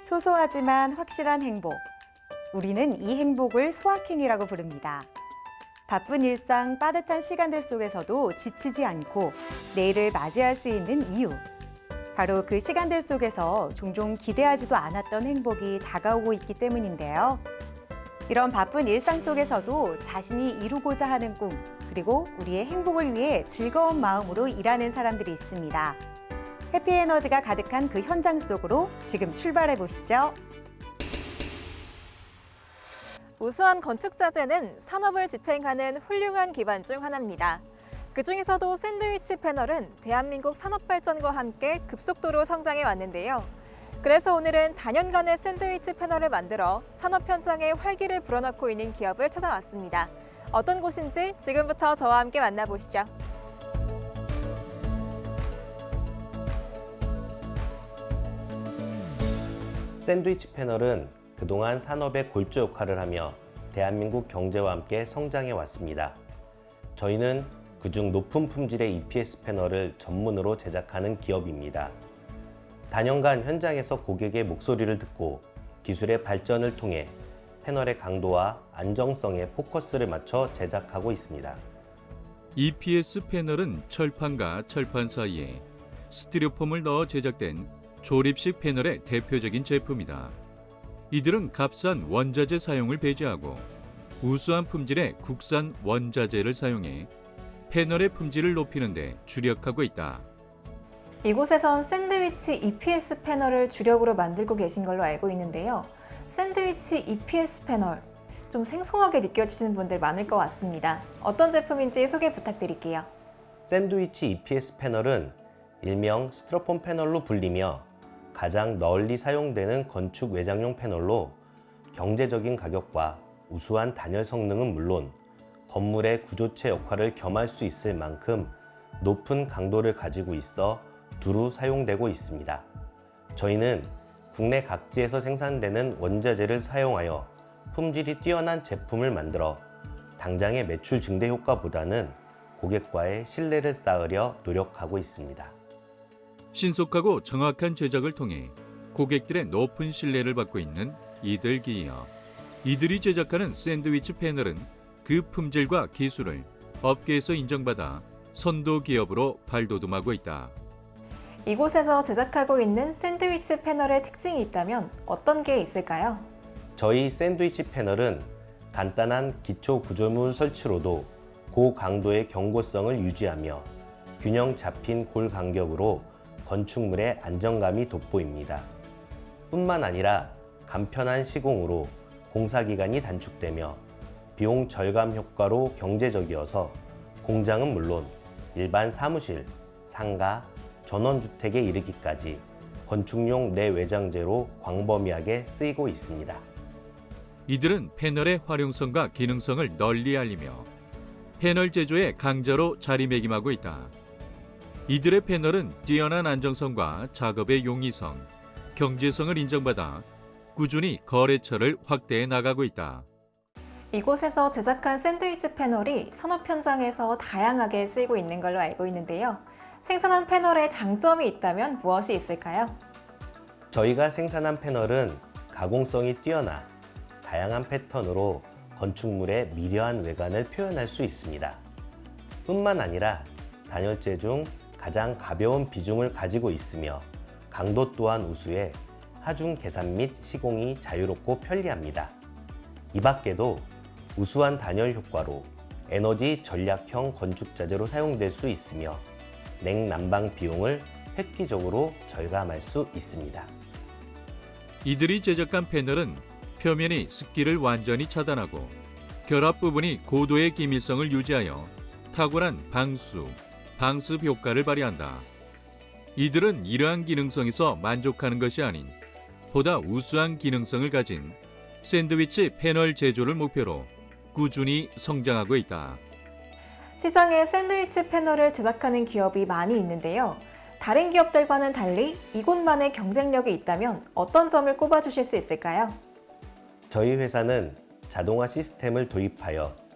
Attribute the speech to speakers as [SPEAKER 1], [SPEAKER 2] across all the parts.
[SPEAKER 1] 소소하지만 확실한 행복. 우리는 이 행복을 소확행이라고 부릅니다. 바쁜 일상, 빠듯한 시간들 속에서도 지치지 않고 내일을 맞이할 수 있는 이유. 바로 그 시간들 속에서 종종 기대하지도 않았던 행복이 다가오고 있기 때문인데요. 이런 바쁜 일상 속에서도 자신이 이루고자 하는 꿈, 그리고 우리의 행복을 위해 즐거운 마음으로 일하는 사람들이 있습니다. 해피에너지가 가득한 그 현장 속으로 지금 출발해 보시죠.
[SPEAKER 2] 우수한 건축 자재는 산업을 지탱하는 훌륭한 기반 중 하나입니다. 그중에서도 샌드위치 패널은 대한민국 산업 발전과 함께 급속도로 성장해 왔는데요. 그래서 오늘은 단연간의 샌드위치 패널을 만들어 산업 현장에 활기를 불어넣고 있는 기업을 찾아왔습니다. 어떤 곳인지 지금부터 저와 함께 만나보시죠.
[SPEAKER 3] 샌드위치 패널은 그동안 산업의 골조 역할을 하며 대한민국 경제와 함께 성장해 왔습니다. 저희는 그중 높은 품질의 EPS 패널을 전문으로 제작하는 기업입니다. 단연간 현장에서 고객의 목소리를 듣고 기술의 발전을 통해 패널의 강도와 안정성에 포커스를 맞춰 제작하고 있습니다.
[SPEAKER 4] EPS 패널은 철판과 철판 사이에 스티로폼을 넣어 제작된 조립식 패널의 대표적인 제품이다. 이들은 값싼 원자재 사용을 배제하고 우수한 품질의 국산 원자재를 사용해 패널의 품질을 높이는 데 주력하고 있다.
[SPEAKER 2] 이곳에선 샌드위치 EPS 패널을 주력으로 만들고 계신 걸로 알고 있는데요. 샌드위치 EPS 패널, 좀 생소하게 느껴지시는 분들 많을 것 같습니다. 어떤 제품인지 소개 부탁드릴게요.
[SPEAKER 3] 샌드위치 EPS 패널은 일명 스티로폼 패널로 불리며 가장 널리 사용되는 건축 외장용 패널로 경제적인 가격과 우수한 단열 성능은 물론 건물의 구조체 역할을 겸할 수 있을 만큼 높은 강도를 가지고 있어 두루 사용되고 있습니다. 저희는 국내 각지에서 생산되는 원자재를 사용하여 품질이 뛰어난 제품을 만들어 당장의 매출 증대 효과보다는 고객과의 신뢰를 쌓으려 노력하고 있습니다.
[SPEAKER 4] 신속하고 정확한 제작을 통해 고객들의 높은 신뢰를 받고 있는 이들 기업. 이들이 제작하는 샌드위치 패널은 그 품질과 기술을 업계에서 인정받아 선도 기업으로 발돋움하고 있다.
[SPEAKER 2] 이곳에서 제작하고 있는 샌드위치 패널의 특징이 있다면 어떤 게 있을까요?
[SPEAKER 3] 저희 샌드위치 패널은 간단한 기초 구조물 설치로도 고강도의 경고성을 유지하며 균형 잡힌 골 간격으로 건축물의 안정감이 돋보입니다. 뿐만 아니라 간편한 시공으로 공사기간이 단축되며 비용 절감 효과로 경제적이어서 공장은 물론 일반 사무실, 상가, 전원주택에 이르기까지 건축용 내외장재로 광범위하게 쓰이고 있습니다.
[SPEAKER 4] 이들은 패널의 활용성과 기능성을 널리 알리며 패널 제조의 강자로 자리매김하고 있다. 이들의 패널은 뛰어난 안정성과 작업의 용이성, 경제성을 인정받아 꾸준히 거래처를 확대해 나가고 있다.
[SPEAKER 2] 이곳에서 제작한 샌드위치 패널이 산업 현장에서 다양하게 쓰이고 있는 걸로 알고 있는데요. 생산한 패널에 장점이 있다면 무엇이 있을까요?
[SPEAKER 3] 저희가 생산한 패널은 가공성이 뛰어나 다양한 패턴으로 건축물의 미려한 외관을 표현할 수 있습니다. 뿐만 아니라 단열재 중 가장 가벼운 비중을 가지고 있으며 강도 또한 우수해 하중 계산 및 시공이 자유롭고 편리합니다. 이 밖에도 우수한 단열 효과로 에너지 전략형 건축자재로 사용될 수 있으며 냉난방 비용을 획기적으로 절감할 수 있습니다.
[SPEAKER 4] 이들이 제작한 패널은 표면이 습기를 완전히 차단하고 결합 부분이 고도의 기밀성을 유지하여 탁월한 방수, 방습 효과를 발휘한다. 이들은 이러한 기능성에서 만족하는 것이 아닌 보다 우수한 기능성을 가진 샌드위치 패널 제조를 목표로 꾸준히 성장하고 있다.
[SPEAKER 2] 시장에 샌드위치 패널을 제작하는 기업이 많이 있는데요. 다른 기업들과는 달리 이곳만의 경쟁력이 있다면 어떤 점을 꼽아주실 수 있을까요?
[SPEAKER 3] 저희 회사는 자동화 시스템을 도입하여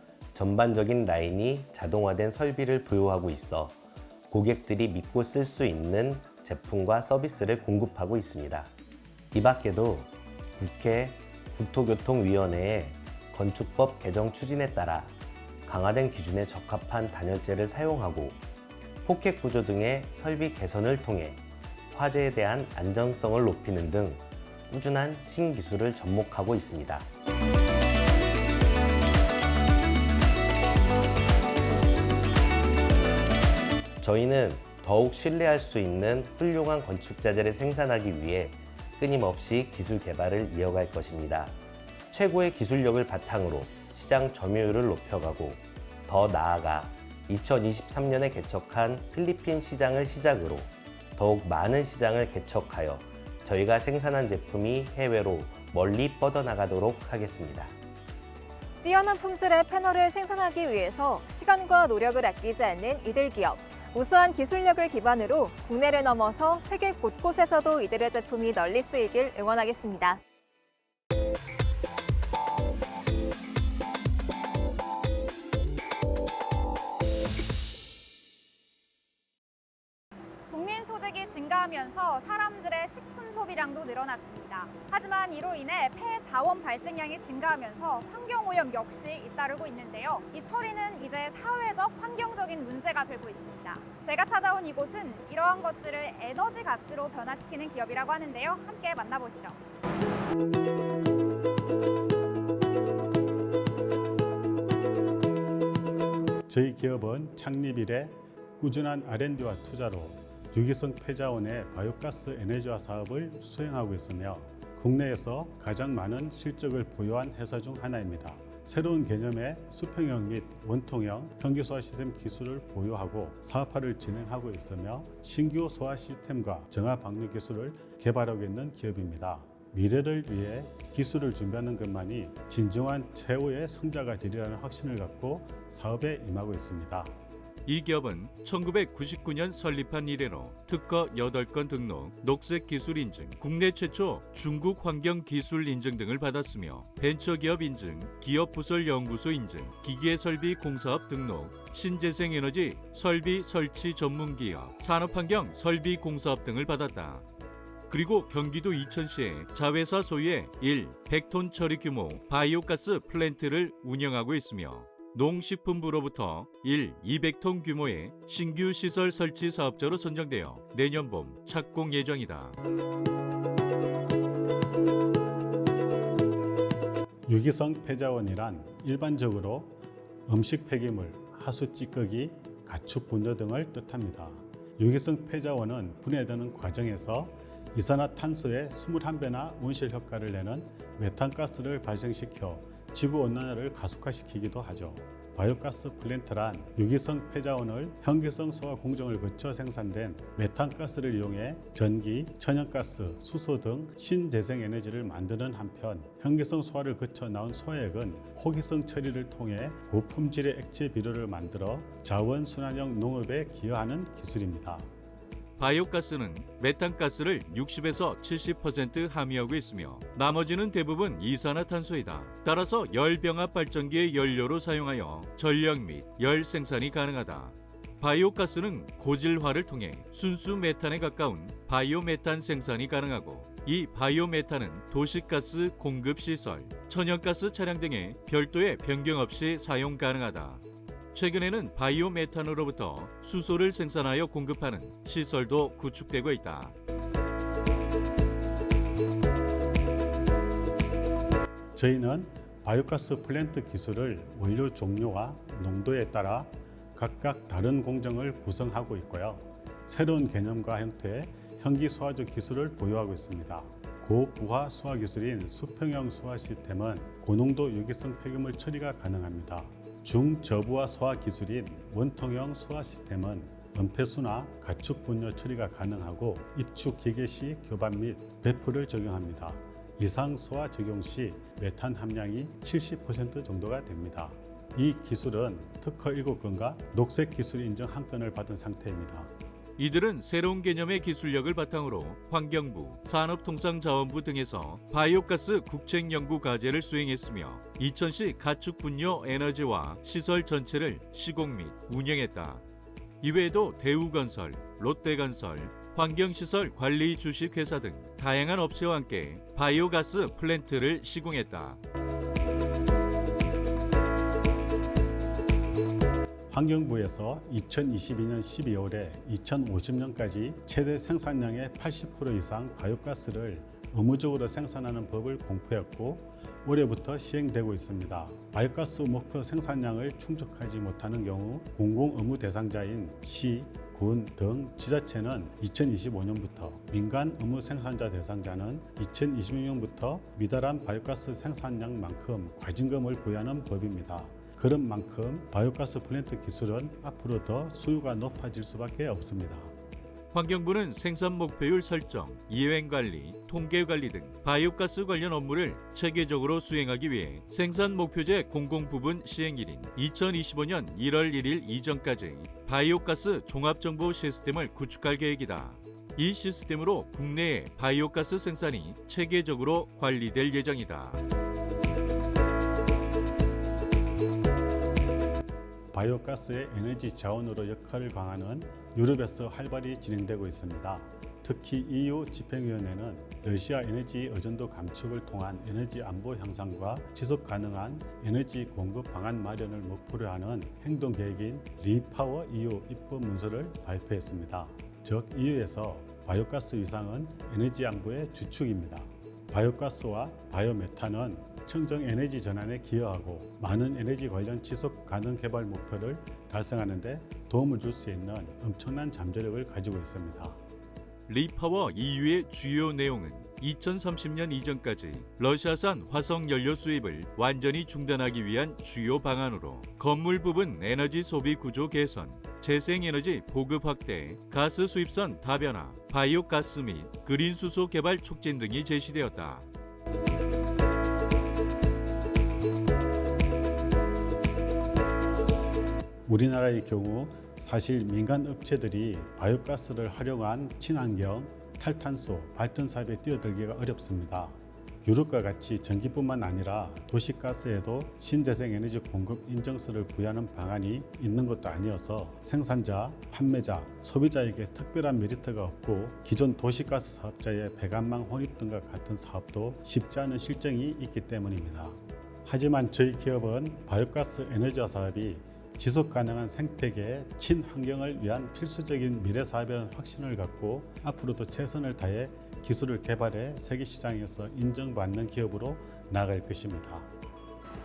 [SPEAKER 3] 전반적인 라인이 자동화된 설비를 보유하고 있어 고객들이 믿고 쓸 수 있는 제품과 서비스를 공급하고 있습니다. 이 밖에도 국회 국토교통위원회의 건축법 개정 추진에 따라 강화된 기준에 적합한 단열재를 사용하고 포켓 구조 등의 설비 개선을 통해 화재에 대한 안정성을 높이는 등 꾸준한 신기술을 접목하고 있습니다. 저희는 더욱 신뢰할 수 있는 훌륭한 건축자재를 생산하기 위해 끊임없이 기술 개발을 이어갈 것입니다. 최고의 기술력을 바탕으로 시장 점유율을 높여가고 더 나아가 2023년에 개척한 필리핀 시장을 시작으로 더욱 많은 시장을 개척하여 저희가 생산한 제품이 해외로 멀리 뻗어나가도록 하겠습니다.
[SPEAKER 2] 뛰어난 품질의 패널을 생산하기 위해서 시간과 노력을 아끼지 않는 이들 기업. 우수한 기술력을 기반으로 국내를 넘어서 세계 곳곳에서도 이들의 제품이 널리 쓰이길 응원하겠습니다.
[SPEAKER 5] 국민 소득이 증가하면서 사람들의 식품 소비량도 늘어났습니다. 하지만 이로 인해 폐 자원 발생량이 증가하면서 환경오염 역시 잇따르고 있는데요. 이 처리는 이제 사회적, 환경적인 문제가 되고 있습니다. 제가 찾아온 이곳은 이러한 것들을 에너지 가스로 변화시키는 기업이라고 하는데요. 함께 만나보시죠.
[SPEAKER 6] 저희 기업은 창립 이래 꾸준한 R&D와 투자로 유기성 폐자원의 바이오가스 에너지화 사업을 수행하고 있으며 국내에서 가장 많은 실적을 보유한 회사 중 하나입니다. 새로운 개념의 수평형 및 원통형 현기 소화 시스템 기술을 보유하고 사업화를 진행하고 있으며 신규 소화 시스템과 정화 방류 기술을 개발하고 있는 기업입니다. 미래를 위해 기술을 준비하는 것만이 진정한 최후의 성자가 되리라는 확신을 갖고 사업에 임하고 있습니다.
[SPEAKER 4] 이 기업은 1999년 설립한 이래로 특허 8건 등록, 녹색 기술 인증, 국내 최초 중국 환경 기술 인증 등을 받았으며 벤처기업 인증, 기업 부설 연구소 인증, 기계 설비 공사업 등록, 신재생 에너지 설비 설치 전문 기업, 산업환경 설비 공사업 등을 받았다. 그리고 경기도 이천시에 자회사 소유의 100톤 처리 규모 바이오가스 플랜트를 운영하고 있으며 농식품부로부터 200톤 규모의 신규 시설 설치 사업자로 선정되어 내년 봄 착공 예정이다.
[SPEAKER 6] 유기성 폐자원이란 일반적으로 음식 폐기물, 하수 찌꺼기, 가축 분뇨 등을 뜻합니다. 유기성 폐자원은 분해되는 과정에서 이산화탄소의 21배나 온실 효과를 내는 메탄가스를 발생시켜 지구온난화를 가속화시키기도 하죠. 바이오가스 플랜트란 유기성 폐자원을 현기성 소화 공정을 거쳐 생산된 메탄가스를 이용해 전기, 천연가스, 수소 등 신재생 에너지를 만드는 한편 현기성 소화를 거쳐 나온 소액은 호기성 처리를 통해 고품질의 액체 비료를 만들어 자원순환형 농업에 기여하는 기술입니다.
[SPEAKER 4] 바이오가스는 메탄가스를 60에서 70% 함유하고 있으며 나머지는 대부분 이산화탄소이다. 따라서 열병합 발전기의 연료로 사용하여 전력 및 열 생산이 가능하다. 바이오가스는 고질화를 통해 순수 메탄에 가까운 바이오메탄 생산이 가능하고 이 바이오메탄은 도시가스 공급 시설, 천연가스 차량 등의 별도의 변경 없이 사용 가능하다. 최근에는 바이오메탄으로부터 수소를 생산하여 공급하는 시설도 구축되고 있다.
[SPEAKER 6] 저희는 바이오가스 플랜트 기술을 원료 종류와 농도에 따라 각각 다른 공정을 구성하고 있고요. 새로운 개념과 형태의 현기 소화적 기술을 보유하고 있습니다. 고부하 소화 기술인 수평형 소화 시스템은 고농도 유기성 폐기물 처리가 가능합니다. 중저부하 소화 기술인 원통형 소화 시스템은 은폐수나 가축 분뇨 처리가 가능하고 입축 기계 시 교반 및 배풀을 적용합니다. 이상 소화 적용 시 메탄 함량이 70% 정도가 됩니다. 이 기술은 특허 7건과 녹색 기술 인증 1건을 받은 상태입니다.
[SPEAKER 4] 이들은 새로운 개념의 기술력을 바탕으로 환경부, 산업통상자원부 등에서 바이오가스 국책연구 과제를 수행했으며 이천시 가축 분뇨 에너지화 시설 전체를 시공 및 운영했다. 이외에도 대우건설, 롯데건설, 환경시설 관리 주식회사 등 다양한 업체와 함께 바이오가스 플랜트를 시공했다.
[SPEAKER 6] 환경부에서 2022년 12월에 2050년까지 최대 생산량의 80% 이상 바이오가스를 의무적으로 생산하는 법을 공포했고 올해부터 시행되고 있습니다. 바이오가스 목표 생산량을 충족하지 못하는 경우 공공 의무 대상자인 시, 군 등 지자체는 2025년부터, 민간 의무 생산자 대상자는 2026년부터 미달한 바이오가스 생산량만큼 과징금을 부여하는 법입니다. 그런 만큼 바이오가스 플랜트 기술은 앞으로 더 수요가 높아질 수밖에 없습니다.
[SPEAKER 4] 환경부는 생산 목표율 설정, 이행 관리, 통계 관리 등 바이오가스 관련 업무를 체계적으로 수행하기 위해 생산 목표제 공공부분 시행일인 2025년 1월 1일 이전까지 바이오가스 종합정보 시스템을 구축할 계획이다. 이 시스템으로 국내의 바이오가스 생산이 체계적으로 관리될 예정이다.
[SPEAKER 6] 바이오가스의 에너지 자원으로 역할을 강화하는 유럽에서 활발히 진행되고 있습니다. 특히 EU 집행위원회는 러시아 에너지 의존도 감축을 통한 에너지 안보 향상과 지속 가능한 에너지 공급 방안 마련을 목표로 하는 행동 계획인 리파워 EU 입법 문서를 발표했습니다. 즉 EU에서 바이오가스 위상은 에너지 안보의 주축입니다. 바이오가스와 바이오메탄은 청정 에너지 전환에 기여하고 많은 에너지 관련 지속 가능 개발 목표를 달성하는 데 도움을 줄 수 있는 엄청난 잠재력을 가지고 있습니다.
[SPEAKER 4] 리파워 EU의 주요 내용은 2030년 이전까지 러시아산 화석 연료 수입을 완전히 중단하기 위한 주요 방안으로 건물 부분 에너지 소비 구조 개선, 재생에너지 보급 확대, 가스 수입선 다변화, 바이오가스 및 그린 수소 개발 촉진 등이 제시되었다.
[SPEAKER 6] 우리나라의 경우 사실 민간 업체들이 바이오가스를 활용한 친환경, 탈탄소 발전 사업에 뛰어들기가 어렵습니다. 유럽과 같이 전기뿐만 아니라 도시가스에도 신재생 에너지 공급 인증서를 부여하는 방안이 있는 것도 아니어서 생산자, 판매자, 소비자에게 특별한 메리트가 없고 기존 도시가스 사업자의 배관망 혼입 등과 같은 사업도 쉽지 않은 실정이 있기 때문입니다. 하지만 저희 기업은 바이오가스 에너지화 사업이 지속 가능한 생태계, 친환경을 위한 필수적인 미래 사업이라는 확신을 갖고 앞으로도 최선을 다해 기술을 개발해 세계 시장에서 인정받는 기업으로 나아갈 것입니다.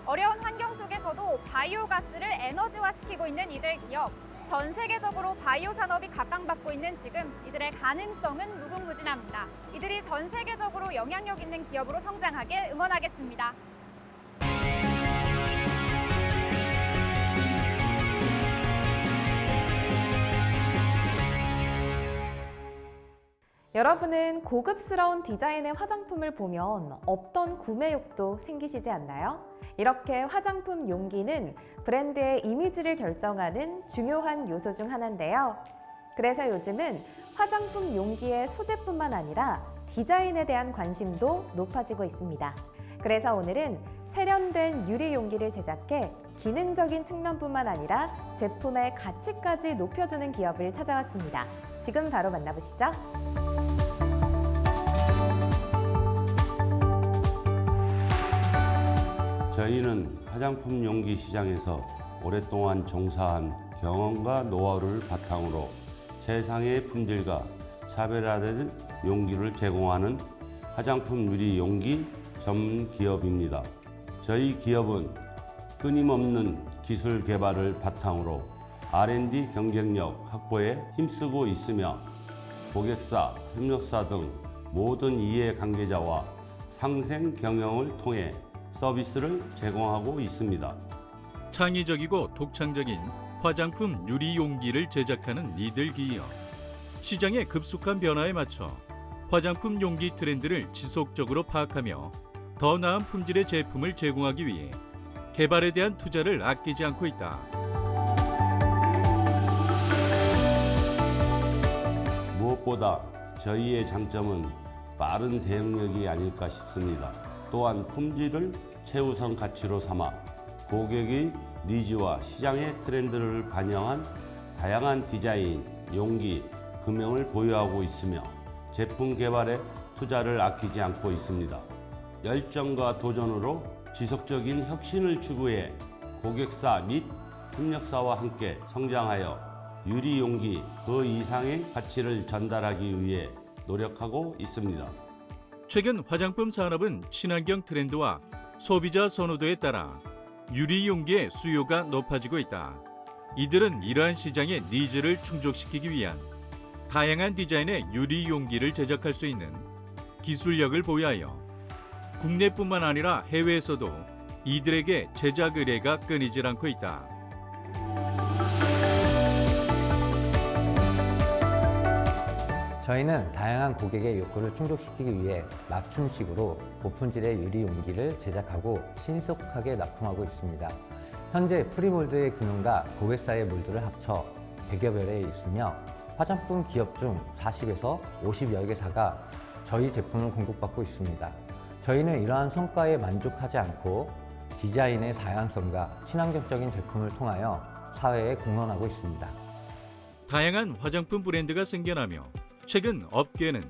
[SPEAKER 5] 어려운 환경 속에서도 바이오가스를 에너지화시키고 있는 이들 기업. 전 세계적으로 바이오 산업이 각광받고 있는 지금 이들의 가능성은 무궁무진합니다. 이들이 전 세계적으로 영향력 있는 기업으로 성장하길 응원하겠습니다.
[SPEAKER 2] 여러분은 고급스러운 디자인의 화장품을 보면 없던 구매욕도 생기시지 않나요? 이렇게 화장품 용기는 브랜드의 이미지를 결정하는 중요한 요소 중 하나인데요. 그래서 요즘은 화장품 용기의 소재뿐만 아니라 디자인에 대한 관심도 높아지고 있습니다. 그래서 오늘은 세련된 유리 용기를 제작해 기능적인 측면뿐만 아니라 제품의 가치까지 높여주는 기업을 찾아왔습니다. 지금 바로 만나보시죠.
[SPEAKER 7] 저희는 화장품 용기 시장에서 오랫동안 종사한 경험과 노하우를 바탕으로 최상의 품질과 차별화된 용기를 제공하는 화장품 유리 용기 전문 기업입니다. 저희 기업은 끊임없는 기술 개발을 바탕으로 R&D 경쟁력 확보에 힘쓰고 있으며 고객사, 협력사 등 모든 이해관계자와 상생 경영을 통해 서비스를 제공하고 있습니다.
[SPEAKER 4] 창의적이고 독창적인 화장품 유리 용기를 제작하는 이들 기업. 시장의 급속한 변화에 맞춰 화장품 용기 트렌드를 지속적으로 파악하며 더 나은 품질의 제품을 제공하기 위해 개발에 대한 투자를 아끼지 않고 있다.
[SPEAKER 7] 무엇보다 저희의 장점은 빠른 대응력이 아닐까 싶습니다. 또한 품질을 최우선 가치로 삼아 고객의 니즈와 시장의 트렌드를 반영한 다양한 디자인, 용기, 금형을 보유하고 있으며 제품 개발에 투자를 아끼지 않고 있습니다. 열정과 도전으로 지속적인 혁신을 추구해 고객사 및 협력사와 함께 성장하여 유리 용기 그 이상의 가치를 전달하기 위해 노력하고 있습니다.
[SPEAKER 4] 최근 화장품 산업은 친환경 트렌드와 소비자 선호도에 따라 유리 용기의 수요가 높아지고 있다. 이들은 이러한 시장의 니즈를 충족시키기 위한 다양한 디자인의 유리 용기를 제작할 수 있는 기술력을 보유하여 국내뿐만 아니라 해외에서도 이들에게 제작 의뢰가 끊이질 않고 있다.
[SPEAKER 8] 저희는 다양한 고객의 욕구를 충족시키기 위해 맞춤식으로 고품질의 유리 용기를 제작하고 신속하게 납품하고 있습니다. 현재 프리몰드의 금형과 고객사의 몰드를 합쳐 100여 별에 있으며 화장품 기업 중 40에서 50여 개사가 저희 제품을 공급받고 있습니다. 저희는 이러한 성과에 만족하지 않고 디자인의 다양성과 친환경적인 제품을 통하여 사회에 공헌하고 있습니다.
[SPEAKER 4] 다양한 화장품 브랜드가 생겨나며 최근 업계는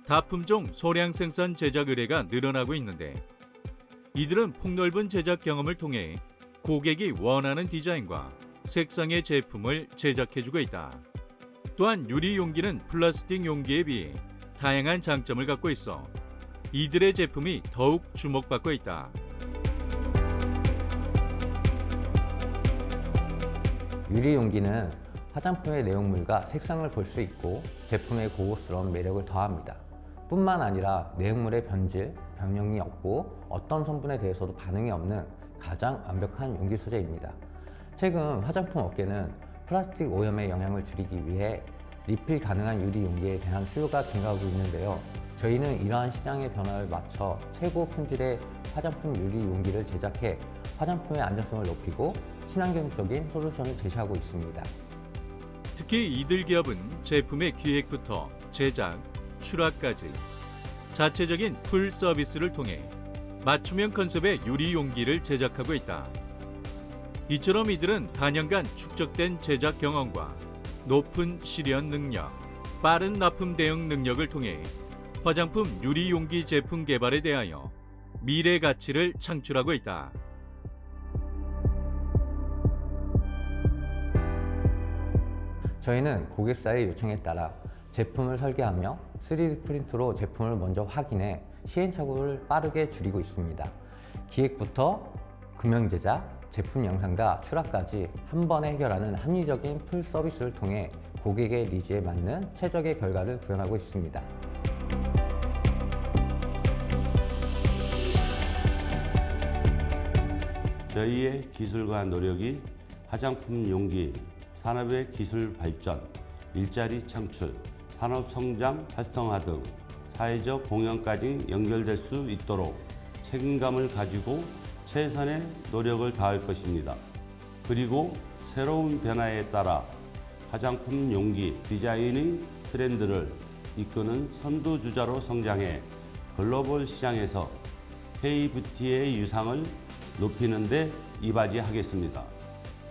[SPEAKER 4] 다품종 소량 생산 제작 의뢰가 늘어나고 있는데 이들은 폭넓은 제작 경험을 통해 고객이 원하는 디자인과 색상의 제품을 제작해주고 있다. 또한 유리 용기는 플라스틱 용기에 비해 다양한 장점을 갖고 있어 이들의 제품이 더욱 주목받고 있다.
[SPEAKER 8] 유리 용기는 화장품의 내용물과 색상을 볼 수 있고 제품의 고급스러운 매력을 더합니다. 뿐만 아니라 내용물의 변질, 변형이 없고 어떤 성분에 대해서도 반응이 없는 가장 완벽한 용기 소재입니다. 최근 화장품 업계는 플라스틱 오염의 영향을 줄이기 위해 리필 가능한 유리 용기에 대한 수요가 증가하고 있는데요. 저희는 이러한 시장의 변화를 맞춰 최고 품질의 화장품 유리 용기를 제작해 화장품의 안전성을 높이고 친환경적인 솔루션을 제시하고 있습니다.
[SPEAKER 4] 특히 이들 기업은 제품의 기획부터 제작, 출하까지 자체적인 풀 서비스를 통해 맞춤형 컨셉의 유리 용기를 제작하고 있다. 이처럼 이들은 단연간 축적된 제작 경험과 높은 실현 능력, 빠른 납품 대응 능력을 통해 화장품 유리 용기 제품 개발에 대하여 미래 가치를 창출하고 있다.
[SPEAKER 8] 저희는 고객사의 요청에 따라 제품을 설계하며 3D 프린트로 제품을 먼저 확인해 시행착오를 빠르게 줄이고 있습니다. 기획부터 금형 제작, 제품 양산과 출하까지 한 번에 해결하는 합리적인 풀 서비스를 통해 고객의 니즈에 맞는 최적의 결과를 구현하고 있습니다.
[SPEAKER 7] 저희의 기술과 노력이 화장품 용기, 산업의 기술 발전, 일자리 창출, 산업 성장 활성화 등 사회적 공헌까지 연결될 수 있도록 책임감을 가지고 최선의 노력을 다할 것입니다. 그리고 새로운 변화에 따라 화장품 용기 디자인의 트렌드를 이끄는 선두주자로 성장해 글로벌 시장에서 K-뷰티의 유상을 높이는 데 이바지하겠습니다.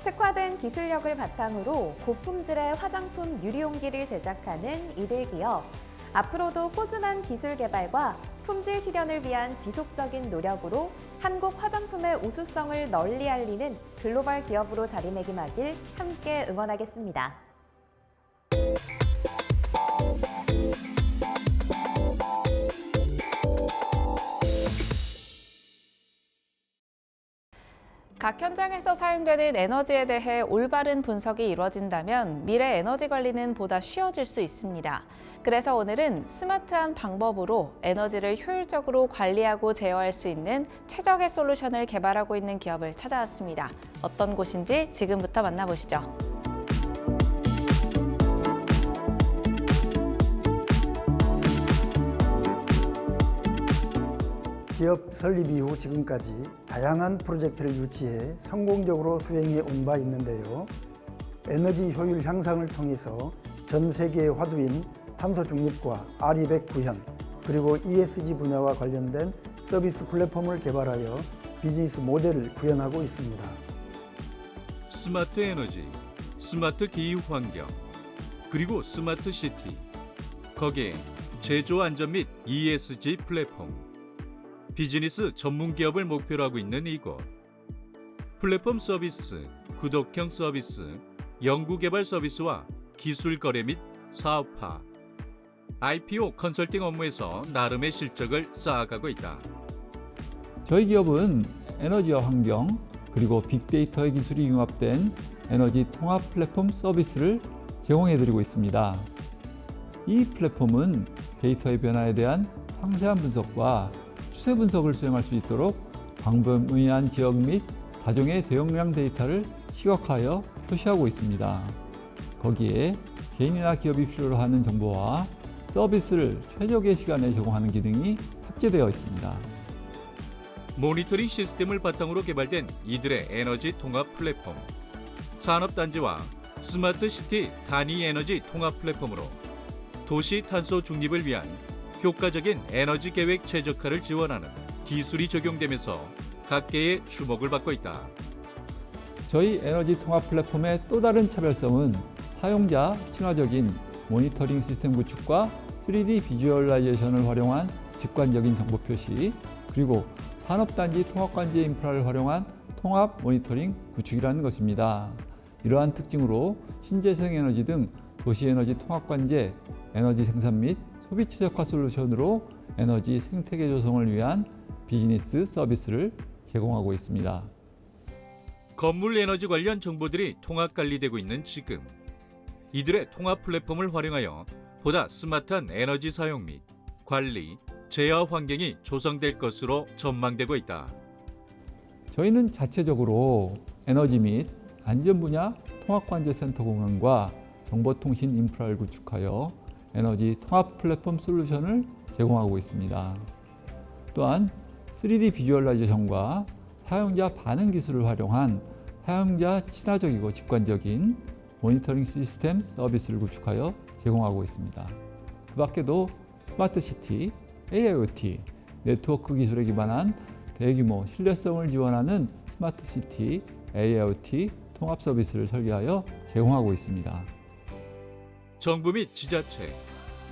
[SPEAKER 9] 특화된 기술력을 바탕으로 고품질의 화장품 유리용기를 제작하는 이들 기업. 앞으로도 꾸준한 기술 개발과 품질 실현을 위한 지속적인 노력으로 한국 화장품의 우수성을 널리 알리는 글로벌 기업으로 자리매김하길 함께 응원하겠습니다.
[SPEAKER 10] 각 현장에서 사용되는 에너지에 대해 올바른 분석이 이루어진다면 미래 에너지 관리는 보다 쉬워질 수 있습니다. 그래서 오늘은 스마트한 방법으로 에너지를 효율적으로 관리하고 제어할 수 있는 최적의 솔루션을 개발하고 있는 기업을 찾아왔습니다. 어떤 곳인지 지금부터 만나보시죠.
[SPEAKER 11] 기업 설립 이후 지금까지 다양한 프로젝트를 유치해 성공적으로 수행해 온 바 있는데요. 에너지 효율 향상을 통해서 전 세계의 화두인 탄소 중립과 R200 구현, 그리고 ESG 분야와 관련된 서비스 플랫폼을 개발하여 비즈니스 모델을 구현하고 있습니다.
[SPEAKER 4] 스마트 에너지, 스마트 기후 환경, 그리고 스마트 시티, 거기에 제조 안전 및 ESG 플랫폼, 비즈니스 전문 기업을 목표로 하고 있는 이곳. 플랫폼 서비스, 구독형 서비스, 연구개발 서비스와 기술 거래 및 사업화, IPO 컨설팅 업무에서 나름의 실적을 쌓아가고 있다.
[SPEAKER 12] 저희 기업은 에너지와 환경, 그리고 빅데이터의 기술이 융합된 에너지 통합 플랫폼 서비스를 제공해드리고 있습니다. 이 플랫폼은 데이터의 변화에 대한 상세한 분석과 추세 분석을 수행할 수 있도록 광범위한 지역 및 가정의 대용량 데이터를 시각화하여 표시하고 있습니다. 거기에 개인이나 기업이 필요로 하는 정보와 서비스를 최적의 시간에 제공하는 기능이 탑재되어 있습니다.
[SPEAKER 4] 모니터링 시스템을 바탕으로 개발된 이들의 에너지 통합 플랫폼, 산업단지와 스마트 시티 단위 에너지 통합 플랫폼으로 도시 탄소 중립을 위한 효과적인 에너지 계획 최적화를 지원하는 기술이 적용되면서 각계의 주목을 받고 있다.
[SPEAKER 12] 저희 에너지 통합 플랫폼의 또 다른 차별성은 사용자 친화적인 모니터링 시스템 구축과 3D 비주얼라이제이션을 활용한 직관적인 정보 표시, 그리고 산업단지 통합관제 인프라를 활용한 통합 모니터링 구축이라는 것입니다. 이러한 특징으로 신재생 에너지 등 도시에너지 통합관제, 에너지 생산 및 소비 최적화 솔루션으로 에너지 생태계 조성을 위한 비즈니스 서비스를 제공하고 있습니다.
[SPEAKER 4] 건물 에너지 관련 정보들이 통합 관리되고 있는 지금, 이들의 통합 플랫폼을 활용하여 보다 스마트한 에너지 사용 및 관리, 제어 환경이 조성될 것으로 전망되고 있다.
[SPEAKER 12] 저희는 자체적으로 에너지 및 안전 분야 통합관제센터 공간과 정보통신 인프라를 구축하여 에너지 통합 플랫폼 솔루션을 제공하고 있습니다. 또한 3D 비주얼라이제이션과 사용자 반응 기술을 활용한 사용자 친화적이고 직관적인 모니터링 시스템 서비스를 구축하여 제공하고 있습니다. 그 밖에도 스마트 시티, AIoT, 네트워크 기술에 기반한 대규모 신뢰성을 지원하는 스마트 시티, AIoT 통합 서비스를 설계하여 제공하고 있습니다.
[SPEAKER 4] 정부 및 지자체,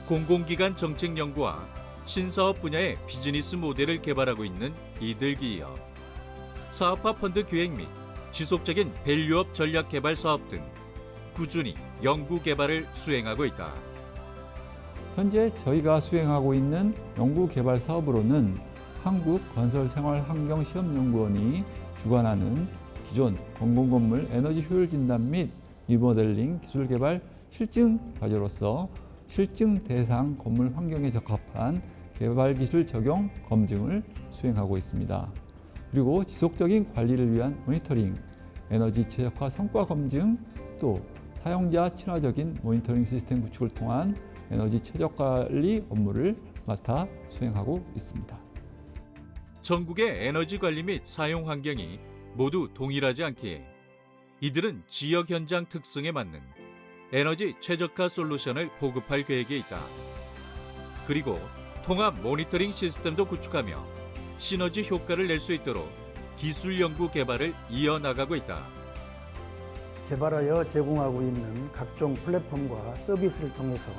[SPEAKER 4] 공공기관 정책 연구와 신사업 분야의 비즈니스 모델을 개발하고 있는 이들 기업. 사업화 펀드 기획 및 지속적인 밸류업 전략 개발 사업 등 꾸준히 연구 개발을 수행하고 있다.
[SPEAKER 12] 현재 저희가 수행하고 있는 연구 개발 사업으로는 한국건설생활환경시험연구원이 주관하는 기존 공공건물 에너지 효율 진단 및 리모델링 기술 개발 실증 과제로서 실증 대상 건물 환경에 적합한 개발 기술 적용 검증을 수행하고 있습니다. 그리고 지속적인 관리를 위한 모니터링, 에너지 최적화 성과 검증, 또 사용자 친화적인 모니터링 시스템 구축을 통한 에너지 최적 관리 업무를 맡아 수행하고 있습니다.
[SPEAKER 4] 전국의 에너지 관리 및 사용 환경이 모두 동일하지 않기에 이들은 지역 현장 특성에 맞는 에너지 최적화 솔루션을 보급할 계획에 있다. 그리고 통합 모니터링 시스템도 구축하며 시너지 효과를 낼 수 있도록 기술 연구 개발을 이어나가고 있다.
[SPEAKER 11] 개발하여 제공하고 있는 각종 플랫폼과 서비스를 통해서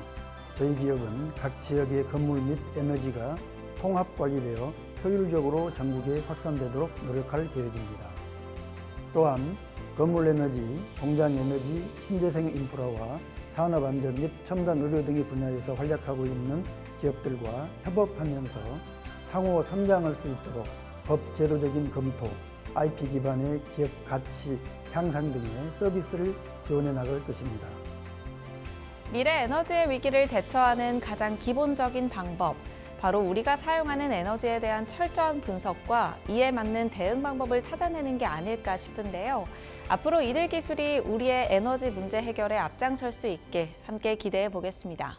[SPEAKER 11] 저희 기업은 각 지역의 건물 및 에너지가 통합 관리되어 효율적으로 전국에 확산되도록 노력할 계획입니다. 또한 건물 에너지, 공장 에너지, 신재생 인프라와 산업 안전 및 첨단 의료 등의 분야에서 활약하고 있는 기업들과 협업하면서 상호 성장할 수 있도록 법 제도적인 검토, IP 기반의 기업 가치 향상 등의 서비스를 지원해 나갈 것입니다.
[SPEAKER 10] 미래 에너지의 위기를 대처하는 가장 기본적인 방법, 바로 우리가 사용하는 에너지에 대한 철저한 분석과 이에 맞는 대응 방법을 찾아내는 게 아닐까 싶은데요. 앞으로 이들 기술이 우리의 에너지 문제 해결에 앞장설 수 있게 함께 기대해 보겠습니다.